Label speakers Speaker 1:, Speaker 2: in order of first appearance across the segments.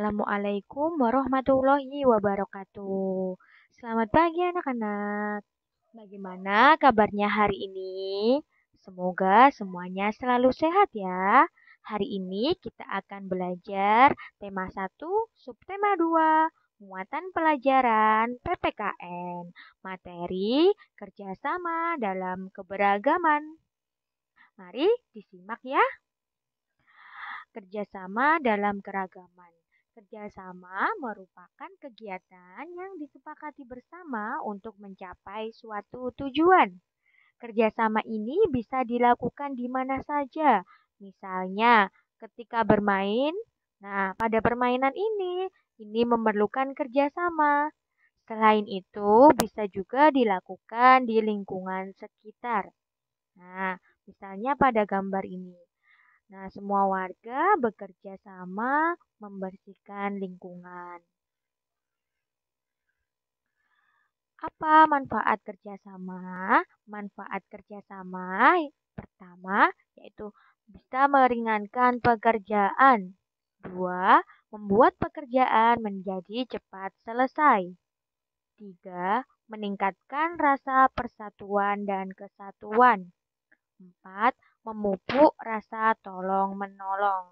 Speaker 1: Assalamualaikum warahmatullahi wabarakatuh. Selamat pagi anak-anak. Bagaimana kabarnya hari ini? Semoga semuanya selalu sehat ya. Hari ini kita akan belajar tema 1, subtema 2, muatan pelajaran PPKN, materi kerjasama dalam keberagaman. Mari disimak ya. Kerjasama dalam keragaman. Kerjasama merupakan kegiatan yang disepakati bersama untuk mencapai suatu tujuan. Kerjasama ini bisa dilakukan di mana saja. Misalnya, ketika bermain. Nah, pada permainan ini memerlukan kerjasama. Selain itu, bisa juga dilakukan di lingkungan sekitar. Nah, misalnya pada gambar ini. Nah, semua warga bekerja sama membersihkan lingkungan. Apa manfaat kerjasama? Manfaat kerjasama pertama yaitu bisa meringankan pekerjaan. 2. Membuat pekerjaan menjadi cepat selesai. 3. Meningkatkan rasa persatuan dan kesatuan. 4. Memupuk rasa tolong-menolong.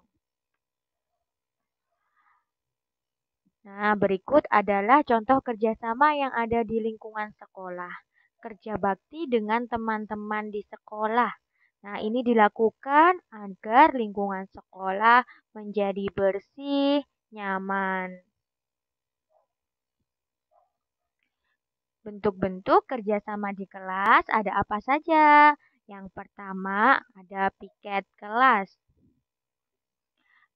Speaker 1: Nah, berikut adalah contoh kerjasama yang ada di lingkungan sekolah. Kerja bakti dengan teman-teman di sekolah. Nah, ini dilakukan agar lingkungan sekolah menjadi bersih, nyaman. Bentuk-bentuk kerjasama di kelas ada apa saja? Yang pertama ada piket kelas.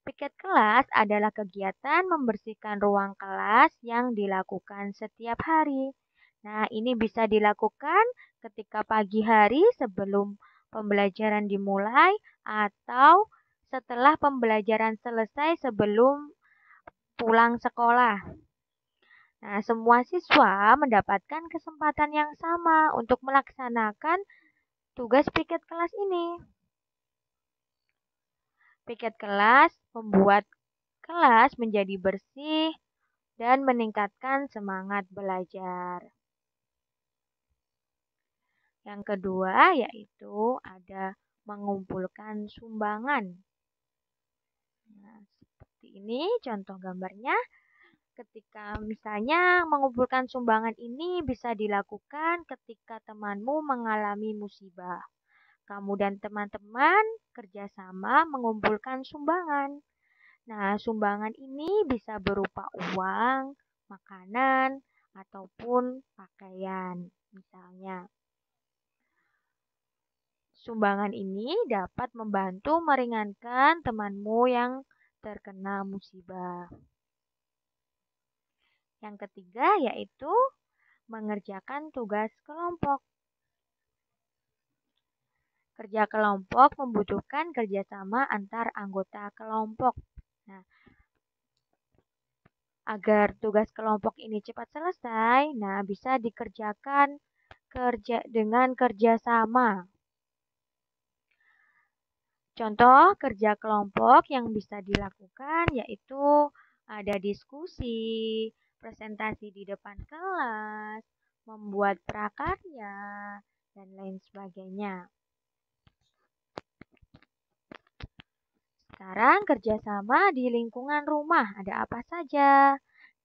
Speaker 1: Piket kelas adalah kegiatan membersihkan ruang kelas yang dilakukan setiap hari. Nah, ini bisa dilakukan ketika pagi hari sebelum pembelajaran dimulai atau setelah pembelajaran selesai sebelum pulang sekolah. Nah, semua siswa mendapatkan kesempatan yang sama untuk melaksanakan tugas piket kelas ini. Piket kelas membuat kelas menjadi bersih dan meningkatkan semangat belajar. Yang kedua yaitu ada mengumpulkan sumbangan. Nah, seperti ini contoh gambarnya. Ketika misalnya mengumpulkan sumbangan ini bisa dilakukan ketika temanmu mengalami musibah. Kamu dan teman-teman kerjasama mengumpulkan sumbangan. Nah, sumbangan ini bisa berupa uang, makanan, ataupun pakaian. Misalnya, sumbangan ini dapat membantu meringankan temanmu yang terkena musibah. Yang ketiga yaitu mengerjakan tugas kelompok. Kerja kelompok membutuhkan kerjasama antar anggota kelompok. Nah, agar tugas kelompok ini cepat selesai, nah bisa dikerjakan dengan kerjasama. Contoh kerja kelompok yang bisa dilakukan yaitu ada diskusi, presentasi di depan kelas, membuat prakarya, dan lain sebagainya. Sekarang kerjasama di lingkungan rumah ada apa saja?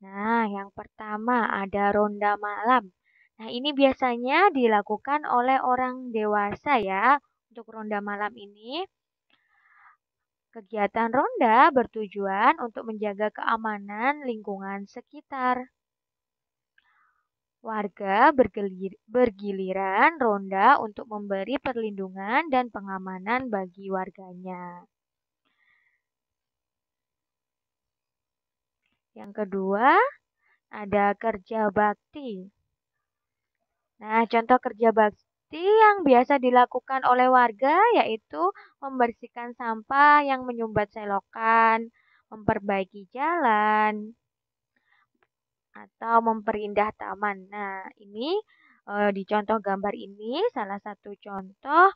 Speaker 1: Nah, yang pertama ada ronda malam. Nah, ini biasanya dilakukan oleh orang dewasa ya. Untuk ronda malam ini, kegiatan ronda bertujuan untuk menjaga keamanan lingkungan sekitar. Warga bergiliran ronda untuk memberi perlindungan dan pengamanan bagi warganya. Yang kedua, ada kerja bakti. Nah, contoh kerja bakti yang biasa dilakukan oleh warga yaitu membersihkan sampah yang menyumbat selokan, memperbaiki jalan, atau memperindah taman. Nah, ini di contoh gambar ini salah satu contoh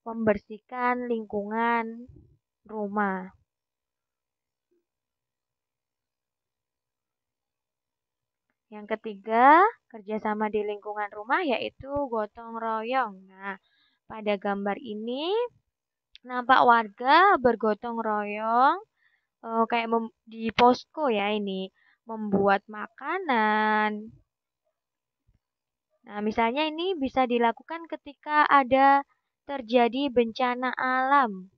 Speaker 1: membersihkan lingkungan rumah. Yang ketiga, kerjasama di lingkungan rumah yaitu gotong royong. Nah, pada gambar ini nampak warga bergotong royong kayak di posko ya ini membuat makanan. Nah, misalnya ini bisa dilakukan ketika ada terjadi bencana alam.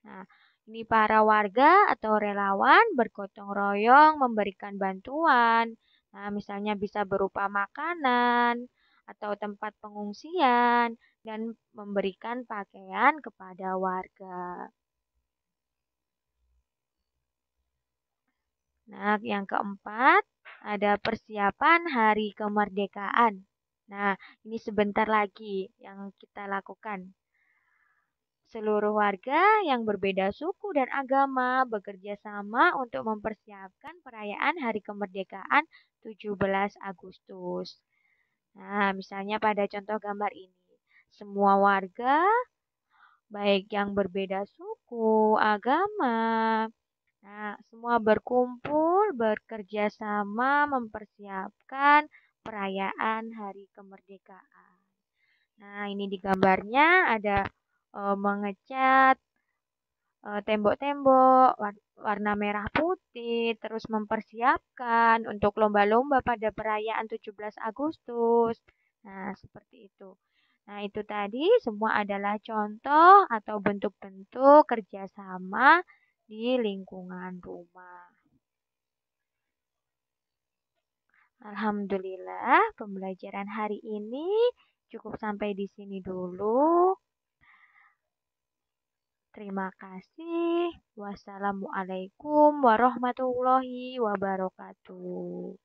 Speaker 1: Nah, ini para warga atau relawan bergotong royong memberikan bantuan. Nah, misalnya bisa berupa makanan atau tempat pengungsian dan memberikan pakaian kepada warga. Nah, yang keempat ada persiapan hari kemerdekaan. Nah, ini sebentar lagi yang kita lakukan. Seluruh warga yang berbeda suku dan agama bekerja sama untuk mempersiapkan perayaan Hari Kemerdekaan 17 Agustus. Nah, misalnya pada contoh gambar ini, semua warga, baik yang berbeda suku, agama, nah, semua berkumpul, bekerja sama mempersiapkan perayaan Hari Kemerdekaan. Nah, ini di gambarnya ada mengecat tembok-tembok warna merah putih, terus mempersiapkan untuk lomba-lomba pada perayaan 17 Agustus. Nah, seperti itu. Nah, itu tadi semua adalah contoh atau bentuk-bentuk kerjasama di lingkungan rumah. Alhamdulillah, pembelajaran hari ini cukup sampai di sini dulu. Terima kasih. Wassalamualaikum warahmatullahi wabarakatuh.